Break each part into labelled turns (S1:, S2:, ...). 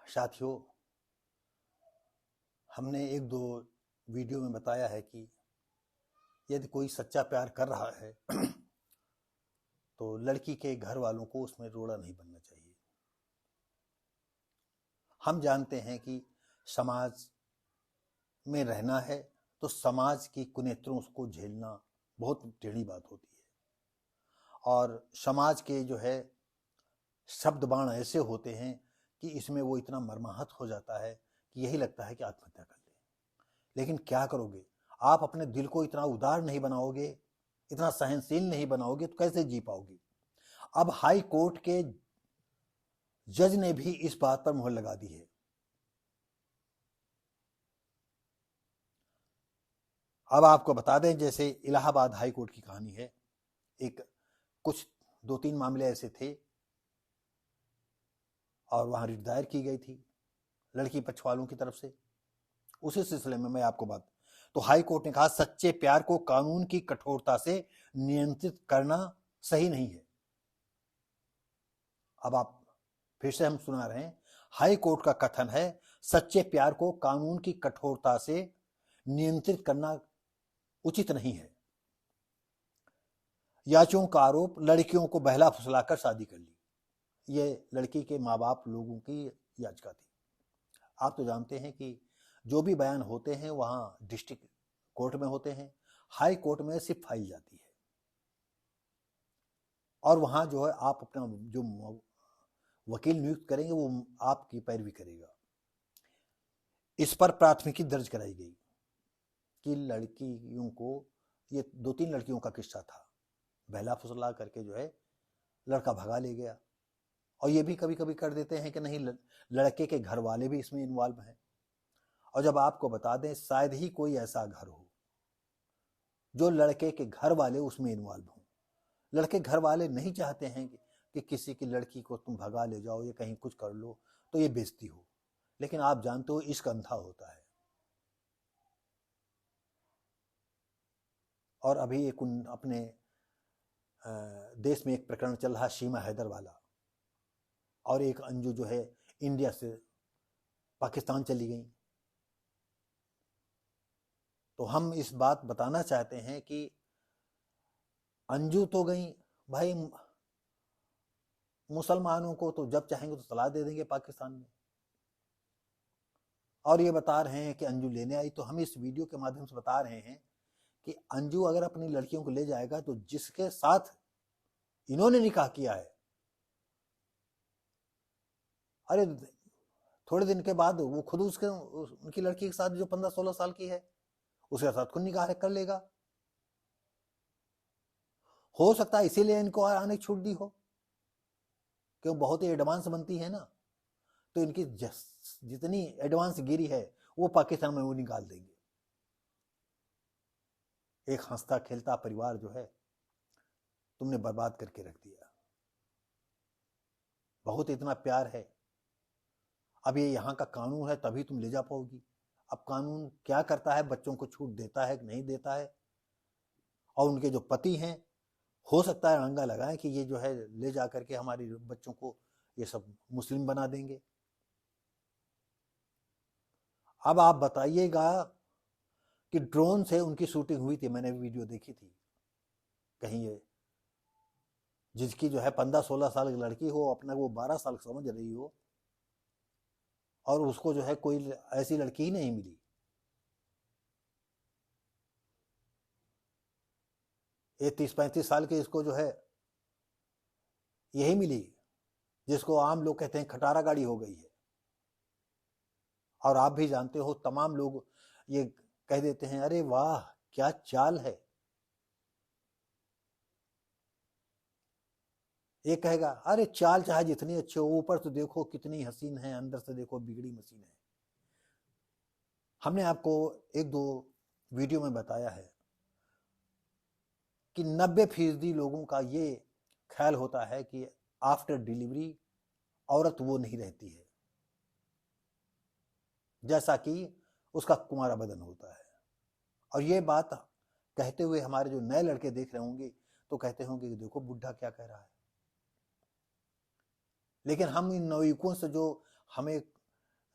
S1: साथियों, हमने एक दो वीडियो में बताया है कि यदि कोई सच्चा प्यार कर रहा है तो लड़की के घर वालों को उसमें रोड़ा नहीं बनना चाहिए। हम जानते हैं कि समाज में रहना है तो समाज की कुनेत्रों को झेलना बहुत टेढ़ी बात होती है, और समाज के जो है शब्द बाण ऐसे होते हैं कि इसमें वो इतना मर्माहत हो जाता है कि यही लगता है कि आत्महत्या कर ले। लेकिन क्या करोगे, आप अपने दिल को इतना उदार नहीं बनाओगे, इतना सहनशील नहीं बनाओगे तो कैसे जी पाओगे। अब हाई कोर्ट के जज ने भी इस बात पर मुहर लगा दी है। अब आपको बता दें, जैसे इलाहाबाद हाई कोर्ट की कहानी है। एक कुछ 2-3 मामले ऐसे थे और वहां रिट दायर की गई थी लड़की पक्ष वालों की तरफ से। उसी सिलसिले में मैं आपको बात, तो हाई कोर्ट ने कहा सच्चे प्यार को कानून की कठोरता से नियंत्रित करना सही नहीं है। अब आप फिर से हम सुना रहे हैं, हाई कोर्ट का कथन है सच्चे प्यार को कानून की कठोरता से नियंत्रित करना उचित नहीं है। याचिकाओं का आरोप लड़कियों को बहला फुसलाकर शादी कर ली। ये लड़की के माँ बाप लोगों की याचिका थी। आप तो जानते हैं कि जो भी बयान होते हैं वहां डिस्ट्रिक्ट कोर्ट में होते हैं, हाई कोर्ट में सिर्फ फाइल जाती है और वहां जो है आप अपना जो वकील नियुक्त करेंगे वो आपकी पैरवी करेगा। इस पर प्राथमिकी दर्ज कराई गई कि लड़कियों को, ये 2-3 लड़कियों का किस्सा था, बहला फुसला करके जो है लड़का भगा ले गया। और ये भी कभी कभी कर देते हैं कि नहीं, लड़के के घर वाले भी इसमें इन्वॉल्व हैं। और जब आपको बता दें, शायद ही कोई ऐसा घर हो जो लड़के के घर वाले उसमें इन्वॉल्व हों। लड़के घर वाले नहीं चाहते हैं कि किसी की लड़की को तुम भगा ले जाओ या कहीं कुछ कर लो तो ये बेइज्जती हो, लेकिन आप जानते हो इश्क अंधा होता है। और अभी एक अपने देश में एक प्रकरण चल रहा, शीमा हैदर वाला, और एक अंजू जो है इंडिया से पाकिस्तान चली गई। तो हम इस बात बताना चाहते हैं कि अंजू तो गई भाई, मुसलमानों को तो जब चाहेंगे तो तलाक दे देंगे पाकिस्तान में, और ये बता रहे हैं कि अंजू लेने आई। तो हम इस वीडियो के माध्यम से बता रहे हैं कि अंजू अगर अपनी लड़कियों को ले जाएगा तो जिसके साथ इन्होंने निकाह किया है, अरे थोड़े दिन के बाद वो खुद उनकी लड़की के साथ जो 15-16 साल की है उसके साथ खुद निकाह कर लेगा। हो सकता है इसीलिए इनको आने की छूट दी हो कि वो बहुत ही एडवांस बनती है ना, तो इनकी जितनी एडवांस गिरी है वो पाकिस्तान में वो निकाल देंगे। एक हंसता खेलता परिवार जो है तुमने बर्बाद करके रख दिया। बहुत इतना प्यार है, अब ये यहाँ का कानून है तभी तुम ले जा पाओगी। अब कानून क्या करता है, बच्चों को छूट देता है कि नहीं देता है। और उनके जो पति हैं, हो सकता है रंगा लगाएं कि ये जो है ले जा करके हमारे बच्चों को ये सब मुस्लिम बना देंगे। अब आप बताइएगा कि ड्रोन से उनकी शूटिंग हुई थी, मैंने वीडियो देखी थी कहीं, ये जिसकी जो है 15-16 साल की लड़की हो, अपना वो 12 साल समझ रही हो, और उसको जो है कोई ऐसी लड़की ही नहीं मिली। ये 30-35 साल के इसको जो है यही मिली, जिसको आम लोग कहते हैं खटारा गाड़ी हो गई है। और आप भी जानते हो, तमाम लोग ये कह देते हैं अरे वाह क्या चाल है। ये कहेगा अरे चाल चाहे जितनी अच्छी हो, ऊपर तो देखो कितनी हसीन है, अंदर से देखो बिगड़ी मशीन है। हमने आपको 1-2 वीडियो में बताया है कि 90% लोगों का ये ख्याल होता है कि आफ्टर डिलीवरी औरत वो नहीं रहती है जैसा कि उसका कुंवारा बदन होता है। और ये बात कहते हुए हमारे जो नए लड़के देख रहे होंगे तो कहते होंगे कि देखो बुढ़ा क्या कह रहा है। लेकिन हम इन नवयुवकों से जो हमें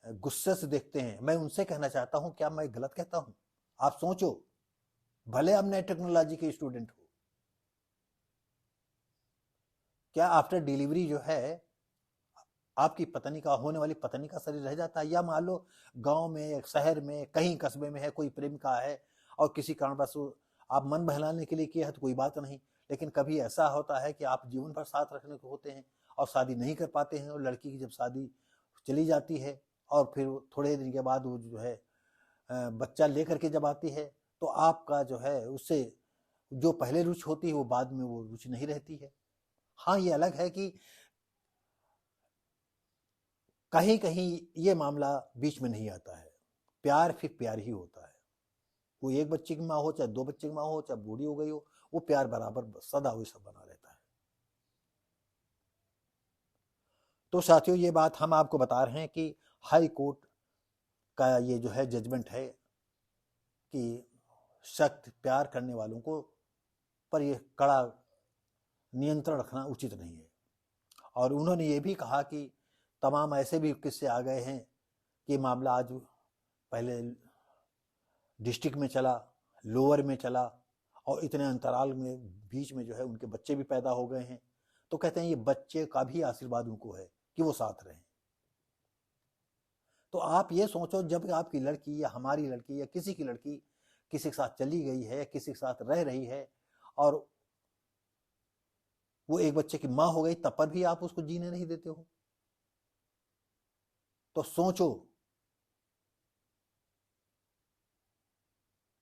S1: गुस्से से देखते हैं, मैं उनसे कहना चाहता हूं, क्या मैं गलत कहता हूं? आप सोचो, भले आप नए टेक्नोलॉजी के स्टूडेंट हो, क्या आफ्टर डिलीवरी जो है आपकी पत्नी का, होने वाली पत्नी का शरीर रह जाता है? या मान लो गांव में, शहर में, कहीं कस्बे में है, कोई प्रेमिका है और किसी कारणवश आप मन बहलाने के लिए किया है तो कोई बात नहीं, लेकिन कभी ऐसा होता है कि आप जीवन भर साथ रखने को होते हैं और शादी नहीं कर पाते हैं, और लड़की की जब शादी चली जाती है और फिर थोड़े दिन के बाद वो जो है बच्चा लेकर के जब आती है, तो आपका जो है उससे जो पहले रुचि होती है वो बाद में वो रुचि नहीं रहती है। हाँ, ये अलग है कि कहीं कहीं ये मामला बीच में नहीं आता है, प्यार फिर प्यार ही होता है। वो एक बच्चे की माँ हो, चाहे दो बच्चे की माँ हो, चाहे बूढ़ी हो गई हो, वो प्यार बराबर सदा वैसा बना रहता है। तो साथियों, ये बात हम आपको बता रहे हैं कि हाई कोर्ट का ये जो है जजमेंट है कि सख्त प्यार करने वालों को पर ये कड़ा नियंत्रण रखना उचित नहीं है। और उन्होंने ये भी कहा कि तमाम ऐसे भी किस्से आ गए हैं कि मामला आज पहले डिस्ट्रिक्ट में चला, लोअर में चला, और इतने अंतराल में बीच में जो है उनके बच्चे भी पैदा हो गए हैं। तो कहते हैं ये बच्चे का भी आशीर्वाद उनको है कि वो साथ रहें। तो आप ये सोचो, जब आपकी लड़की या हमारी लड़की या किसी की लड़की किसी के साथ चली गई है, किसी के साथ रह रही है और वो एक बच्चे की माँ हो गई, तब पर भी आप उसको जीने नहीं देते हो। तो सोचो,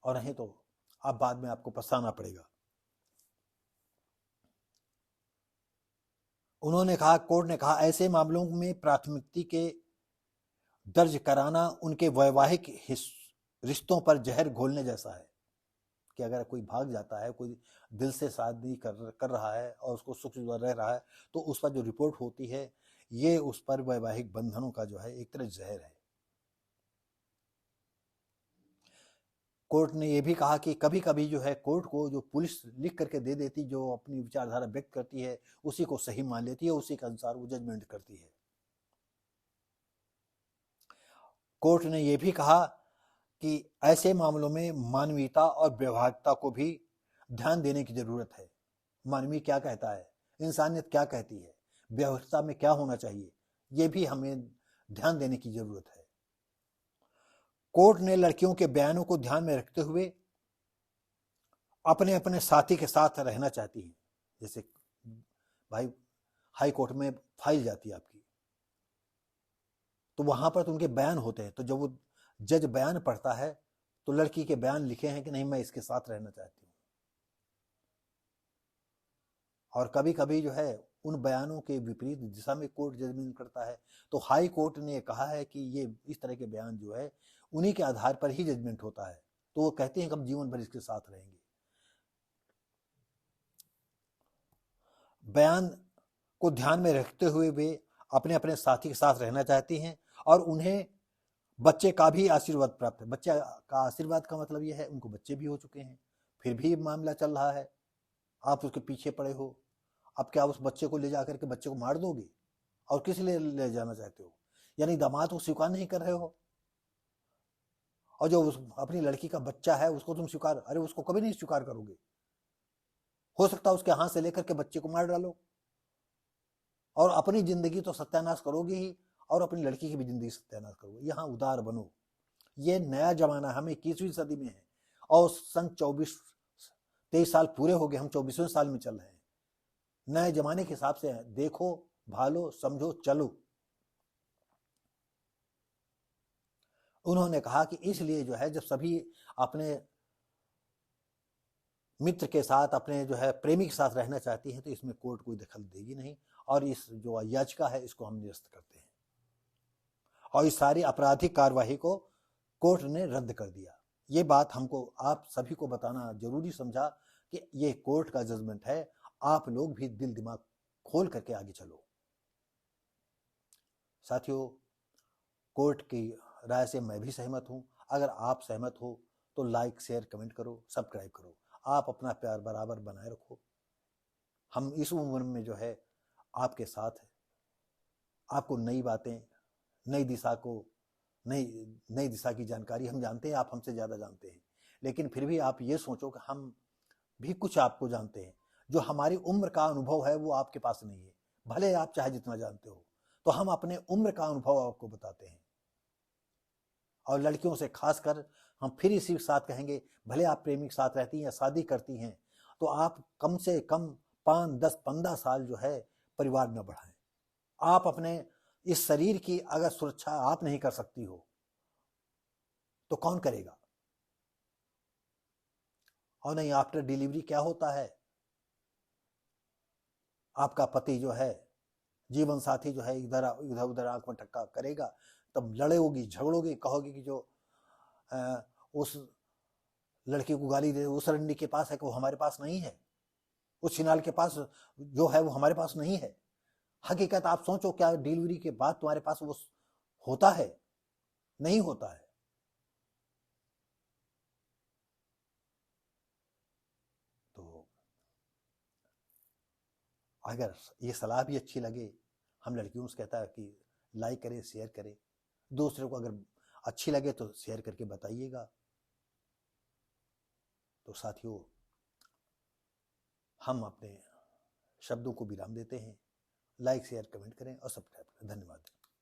S1: और नहीं तो अब बाद में आपको पछताना पड़ेगा। उन्होंने कहा, कोर्ट ने कहा, ऐसे मामलों में प्राथमिकी के दर्ज कराना उनके वैवाहिक रिश्तों पर जहर घोलने जैसा है। कि अगर कोई भाग जाता है, कोई दिल से शादी कर रहा है और उसको सुख रह रहा है, तो उस पर जो रिपोर्ट होती है, ये उस पर वैवाहिक बंधनों का जो है एक तरह जहर है। कोर्ट ने यह भी कहा कि कभी कभी जो है कोर्ट को जो पुलिस लिख करके दे देती, जो अपनी विचारधारा व्यक्त करती है, उसी को सही मान लेती है, उसी के अनुसार वो जजमेंट करती है। कोर्ट ने यह भी कहा कि ऐसे मामलों में मानवीयता और व्यवहारिकता को भी ध्यान देने की जरूरत है। मानवीय क्या कहता है, इंसानियत क्या कहती है, व्यवस्था में क्या होना चाहिए, ये भी हमें ध्यान देने की जरूरत है। कोर्ट ने लड़कियों के बयानों को ध्यान में रखते हुए अपने अपने साथी के साथ रहना चाहती हैं। जैसे भाई हाई कोर्ट में फाइल जाती है आपकी, तो वहां पर तो उनके बयान होते हैं, तो जब वो जज बयान पढ़ता है तो लड़की के बयान लिखे हैं कि नहीं, मैं इसके साथ रहना चाहती हूँ। और कभी कभी जो है उन बयानों के विपरीत दिशा में कोर्ट जजमेंट करता है, तो हाई कोर्ट ने कहा है कि ये इस तरह के बयान जो है उन्हीं के आधार पर ही जजमेंट होता है, तो वो कहते हैं कि हम जीवन भर इसके साथ रहेंगे। बयान को ध्यान में रखते हुए वे अपने अपने साथी के साथ रहना चाहती हैं और उन्हें बच्चे का भी आशीर्वाद प्राप्त है। बच्चे का आशीर्वाद का मतलब यह है उनको बच्चे भी हो चुके हैं, फिर भी मामला चल रहा है, आप उसके पीछे पड़े हो। अब क्या उस बच्चे को ले जाकर के बच्चे को मार दोगे? और किस लिए ले जाना चाहते हो? यानी दामाद को स्वीकार नहीं कर रहे हो, और जो अपनी लड़की का बच्चा है उसको तुम स्वीकार, अरे उसको कभी नहीं स्वीकार करोगे। हो सकता है उसके हाथ से लेकर के बच्चे को मार डालो, और अपनी जिंदगी तो सत्यानाश करोगे ही, और अपनी लड़की की भी जिंदगी सत्यानाश करोगे। यहाँ उदार बनो। ये नया जमाना, हम 21वीं सदी में है और सन 23 साल पूरे हो गए, हम 24वें साल में चल रहे हैं। नए जमाने के हिसाब से देखो, भालो, समझो, चलो। उन्होंने कहा कि इसलिए जो है जब सभी अपने मित्र के साथ, अपने जो है प्रेमी के साथ रहना चाहती हैं, तो इसमें कोर्ट कोई दखल देगी नहीं, और इस जो याचिका है इसको हम निरस्त करते हैं। और इस सारी आपराधिक कार्यवाही को कोर्ट ने रद्द कर दिया। ये बात हमको आप सभी को बताना जरूरी समझा कि ये कोर्ट का जजमेंट है, आप लोग भी दिल दिमाग खोल करके आगे चलो। साथियों, कोर्ट की राय से मैं भी सहमत हूं। अगर आप सहमत हो तो लाइक, शेयर, कमेंट करो, सब्सक्राइब करो। आप अपना प्यार बराबर बनाए रखो। हम इस उम्र में जो है आपके साथ है, आपको नई बातें, नई दिशा को नई नई दिशा की जानकारी हम जानते हैं, आप हमसे ज़्यादा जानते हैं, लेकिन फिर भी आप ये सोचो कि हम भी कुछ आपको जानते हैं। जो हमारी उम्र का अनुभव है वो आपके पास नहीं है, भले आप चाहे जितना जानते हो। तो हम अपने उम्र का अनुभव आपको बताते हैं। और लड़कियों से खासकर हम फिर इसी के साथ कहेंगे, भले आप प्रेमी के साथ रहती हैं या शादी करती हैं, तो आप कम से कम 5, 10, 15 साल जो है परिवार में बढ़ाएं। आप अपने इस शरीर की अगर सुरक्षा आप नहीं कर सकती हो तो कौन करेगा? और नहीं, आफ्टर डिलीवरी क्या होता है, आपका पति जो है, जीवन साथी जो है, इधर इधर उधर आंख में टक्का करेगा, तब लड़ोगी, झगड़ोगी, कहोगी कि जो उस लड़की को गाली दे उस रंडी के पास है कि वो हमारे पास नहीं है, उस छिनाल के पास जो है वो हमारे पास नहीं है। हकीकत आप सोचो, क्या डिलीवरी के बाद तुम्हारे पास वो होता है? नहीं होता है। तो अगर ये सलाह भी अच्छी लगे, हम लड़कियों से कहता है कि लाइक करें, शेयर करें, दूसरों को अगर अच्छी लगे तो शेयर करके बताइएगा। तो साथियों, हम अपने शब्दों को विराम देते हैं। लाइक, शेयर, कमेंट करें और सब्सक्राइब करें। धन्यवाद।